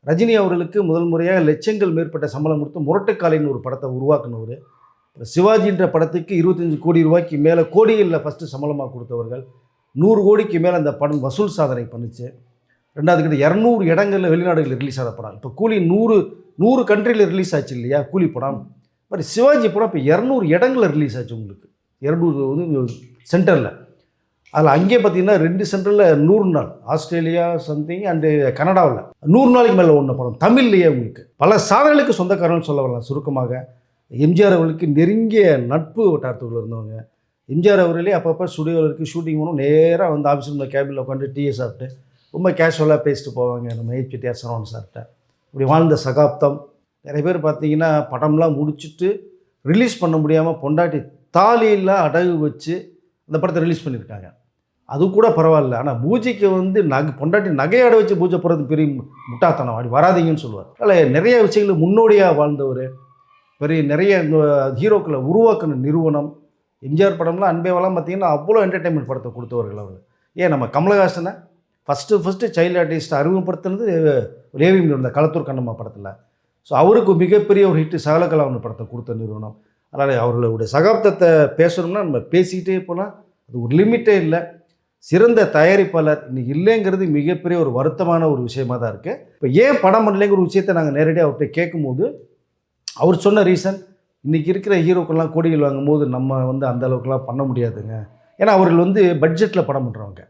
ரஜினி அவர்களுக்கு முதல் முறையாக லட்சங்கள் மேற்பட்ட சம்பளம் கொடுத்து முரட்டுக்காலைன்னு ஒரு படத்தை உருவாக்குனவர். சிவாஜின்ற படத்துக்கு 25 கோடி ரூபாய்க்கு மேலே கோடிகளில் ஃபஸ்ட்டு சம்பளமாக கொடுத்தவர்கள். 100 கோடிக்கு மேலே அந்த படம் வசூல் சாதனை பண்ணுச்சு. ரெண்டாவது கிட்ட 200 இடங்களில் வெளிநாடுகளில் ரிலீஸ் ஆன படம். இப்போ கூலி 100 கண்ட்ரியில் ரிலீஸ் ஆச்சு இல்லையா கூலி படம். மாதிரி சிவாஜி படம் இப்போ 200 இடங்களில் ரிலீஸ் ஆச்சு உங்களுக்கு. 200 வந்து சென்டரில். அதில் அங்கே பார்த்தீங்கன்னா 2 சென்டரில் 100 நாள், ஆஸ்திரேலியா சம்திங் அண்டு கனடாவில் 100 நாளைக்கு மேலே ஓடின படம் தமிழ்லையே. உங்களுக்கு பல சாதனைகளுக்கு சொந்தக்காரன்னு சொல்ல வரலாம். சுருக்கமாக எம்ஜிஆர் அவர்களுக்கு நெருங்கிய நட்பு வட்டாரத்துக்குள்ள இருந்தவங்க. எம்ஜிஆர் அவர்களே அப்பப்போ ஸ்டுடியோவில் இருக்குது, ஷூட்டிங் போகணும், நேராக வந்து ஆஃபீஸில் கேபினில் உட்காந்து டீயை சாப்பிட்டு ரொம்ப கேஷுவலாக பேசிட்டு போவாங்க. நம்ம ஏபிடிஆர் சரவணன் சார்கிட்ட இப்படி வாழ்ந்த சகாப்தம். நிறைய பேர் பார்த்தீங்கன்னா படம்லாம் முடிச்சுட்டு ரிலீஸ் பண்ண முடியாமல் பொண்டாட்டி தாலியில் அடகு வச்சு அந்த படத்தை ரிலீஸ் பண்ணியிருக்காங்க. அது கூட பரவாயில்ல. ஆனால் பூஜைக்கு வந்து பொண்டாட்டி நகையாட வச்சு பூஜை போகிறது பெரிய முட்டாத்தனம், அப்படி வராதிங்கன்னு சொல்லுவார். அதில் நிறைய விஷயங்கள் முன்னோடியாக வாழ்ந்தவர். பெரிய நிறைய ஹீரோக்களை உருவாக்கின நிறுவனம். எம்ஜிஆர் படம்லாம் அன்பேவெல்லாம் பார்த்திங்கன்னா அவ்வளோ என்டர்டெயின்மெண்ட் படத்தை கொடுத்தவர்கள் அவர். ஏன் நம்ம கமலஹாசனை ஃபஸ்ட்டு சைல்டு ஆர்டிஸ்ட்டை அறிமுகப்படுத்துனது ரேவிங் இருந்த களத்தூர் கண்ணம்மா படத்தில். ஸோ அவருக்கு மிகப்பெரிய ஒரு ஹிட்டு சகலகலாவன் படத்தை கொடுத்த நிறுவனம். அதனால் அவர்களுடைய சகாப்தத்தை பேசணும்னா நம்ம பேசிக்கிட்டே போனால் அது ஒரு லிமிட்டே இல்லை. சிறந்த தயாரிப்பாளர் இன்றைக்கி இல்லைங்கிறது மிகப்பெரிய ஒரு வருத்தமான ஒரு விஷயமாக தான் இருக்குது. இப்போ ஏன் படம் பண்ணலைங்கிற ஒரு விஷயத்தை நாங்கள் நேரடியாக அவர்கிட்ட கேட்கும்போது அவர் சொன்ன ரீசன், இன்றைக்கி இருக்கிற ஹீரோக்கெல்லாம் கோடிகள் வாங்கும்போது நம்ம வந்து அந்த அளவுக்குலாம் பண்ண முடியாதுங்க. ஏன்னா அவர்கள் வந்து பட்ஜெட்டில் படம் பண்ணுறவங்க.